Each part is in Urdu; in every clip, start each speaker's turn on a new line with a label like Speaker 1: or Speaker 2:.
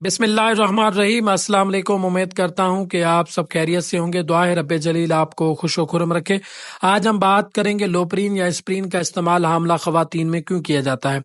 Speaker 1: بسم اللہ الرحمن الرحیم۔ السلام علیکم۔ امید کرتا ہوں کہ آپ سب خیریت سے ہوں گے۔ دعا ہے رب جلیل آپ کو خوش و خرم رکھے۔ آج ہم بات کریں گے لوپرین یا اسپرین کا استعمال حاملہ خواتین میں کیوں کیا جاتا ہے۔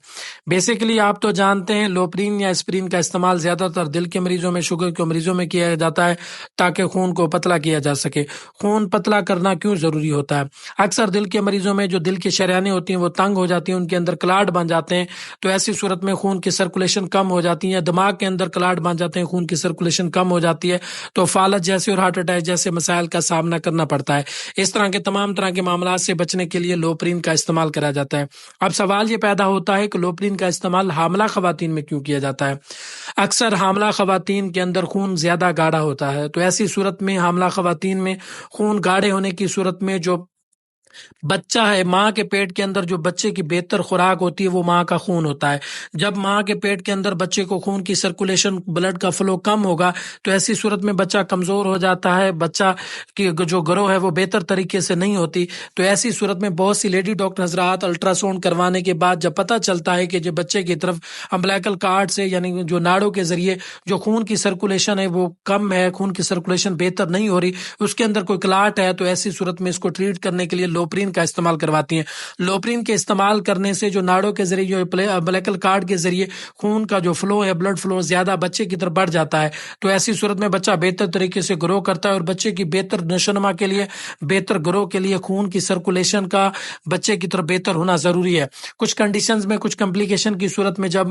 Speaker 1: بیسیکلی آپ تو جانتے ہیں لوپرین یا اسپرین کا استعمال زیادہ تر دل کے مریضوں میں، شوگر کے مریضوں میں کیا جاتا ہے تاکہ خون کو پتلا کیا جا سکے۔ خون پتلا کرنا کیوں ضروری ہوتا ہے؟ اکثر دل کے مریضوں میں جو دل کی شریانیں ہوتی ہیں وہ تنگ ہو جاتی ہیں، ان کے اندر کلاٹ بن جاتے ہیں، تو ایسی صورت میں خون کی سرکولیشن کم ہو جاتی ہے، دماغ کے اندر کلاٹ بن جاتے ہیں، خون کی سرکولیشن کم ہو جاتی ہے، تو فالج جیسے اور ہارٹ اٹیک جیسے مسائل کا سامنا کرنا پڑتا ہے۔ اس طرح کے تمام طرح کے معاملات سے بچنے کے لیے لوپرین کا استعمال کرا جاتا ہے۔ اب سوال یہ پیدا ہوتا ہے کہ لوپرین کا استعمال حاملہ خواتین میں کیوں کیا جاتا ہے؟ اکثر حاملہ خواتین کے اندر خون زیادہ گاڑھا ہوتا ہے، تو ایسی صورت میں حاملہ خواتین میں خون گاڑھے ہونے کی صورت میں جو بچہ ہے، ماں کے پیٹ کے اندر جو بچے کی بہتر خوراک ہوتی ہے وہ ماں کا خون ہوتا ہے۔ جب ماں کے پیٹ کے اندر بچے کو خون کی سرکولیشن، بلڈ کا فلو کم ہوگا تو ایسی صورت میں بچہ کمزور ہو جاتا ہے، بچہ کی جو گرو ہے وہ بہتر طریقے سے نہیں ہوتی۔ تو ایسی صورت میں بہت سی لیڈی ڈاکٹر حضرات الٹرا ساؤنڈ کروانے کے بعد جب پتہ چلتا ہے کہ جو بچے کی طرف امبلیکل کارڈ سے یعنی جو ناڑوں کے ذریعے جو خون کی سرکولیشن ہے وہ کم ہے، خون کی سرکولیشن بہتر نہیں ہو رہی، اس کے اندر کوئی کلاٹ ہے، تو ایسی صورت میں اس کو ٹریٹ کرنے کے لیے لوپرین کا استعمال کرواتی ہیں۔ لوپرین کے استعمال کرنے سے جو ناڑوں کے ذریعے، جو امبلیکل کارڈ کے ذریعے خون کا جو فلو ہے، بلڈ فلو زیادہ بچے کی طرف بڑھ جاتا ہے، تو ایسی صورت میں بچہ بہتر طریقے سے گرو کرتا ہے، اور بچے کی بہتر نشوونما کے لیے، بہتر گرو کے لیے خون کی سرکولیشن کا بچے کی طرف بہتر ہونا ضروری ہے۔ کچھ کنڈیشنز میں، کچھ کمپلیکیشن کی صورت میں جب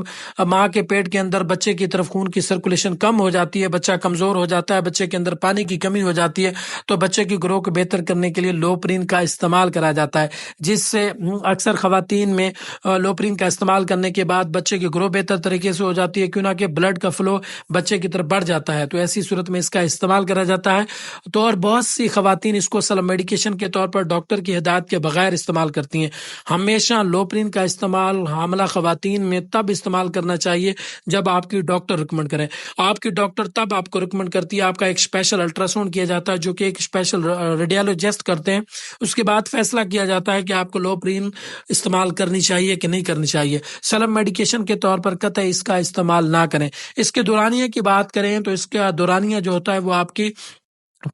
Speaker 1: ماں کے پیٹ کے اندر بچے کی طرف خون کی سرکولیشن کم ہو جاتی ہے، بچہ کمزور ہو جاتا ہے، بچے کے اندر پانی کی کمی ہو جاتی ہے، تو بچے کی گرو کو بہتر کرنے کے لیے لوپرین کا استعمال کرا جاتا ہے، جس سے اکثر خواتین میں لوپرین کا استعمال کرنے کے بعد بچے کی گرو بہتر طریقے سے ہو جاتی ہے، کیوں نہ کہ بلڈ کا فلو بچے کی طرف بڑھ جاتا ہے، تو ایسی صورت میں اس کا استعمال کرا جاتا ہے۔ تو اور بہت سی خواتین اس کو سلف میڈیکیشن کے طور پر ڈاکٹر کی ہدایت کے بغیر استعمال کرتی ہیں۔ ہمیشہ لوپرین کا استعمال حاملہ خواتین میں تب استعمال کرنا چاہیے جب آپ کی ڈاکٹر ریکمنڈ کرے۔ آپ کی ڈاکٹر تب آپ کو ریکمنڈ کرتی ہے، آپ کا ایک اسپیشل الٹرا ساؤنڈ کیا جاتا ہے جو کہ ایک اسپیشل ریڈیالوجسٹ کرتے ہیں، اس کے بعد فیصلہ کیا جاتا ہے کہ آپ کو لوپرین استعمال کرنی چاہیے کہ نہیں کرنی چاہیے۔ سلف میڈیکیشن کے طور پر قطعی اس کا استعمال نہ کریں۔ اس کے دورانیے کی بات کریں تو اس کا دورانیہ جو ہوتا ہے وہ آپ کی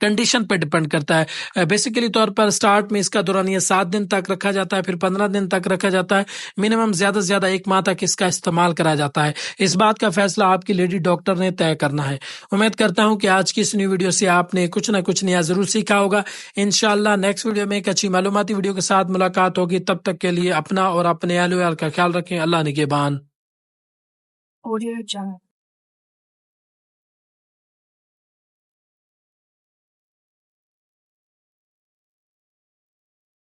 Speaker 1: کنڈیشن پہ ڈیپینڈ کرتا ہے۔ بیسیکلی طور پر سٹارٹ میں اس کا دورانیہ 7 دن تک رکھا جاتا ہے، پھر 15 دن تک رکھا جاتا ہے، منیمم زیادہ سے زیادہ 1 ماہ تک اس کا استعمال کرا جاتا ہے۔ اس بات کا فیصلہ آپ کی لیڈی ڈاکٹر نے طے کرنا ہے۔ امید کرتا ہوں کہ آج کی اس نیو ویڈیو سے آپ نے کچھ نہ کچھ نیا ضرور سیکھا ہوگا۔ انشاءاللہ نیکسٹ ویڈیو میں ایک اچھی معلوماتی ویڈیو کے ساتھ ملاقات ہوگی۔ تب تک کے لیے اپنا اور اپنے اہل و عیال کا خیال رکھیں۔ اللہ نگہبان۔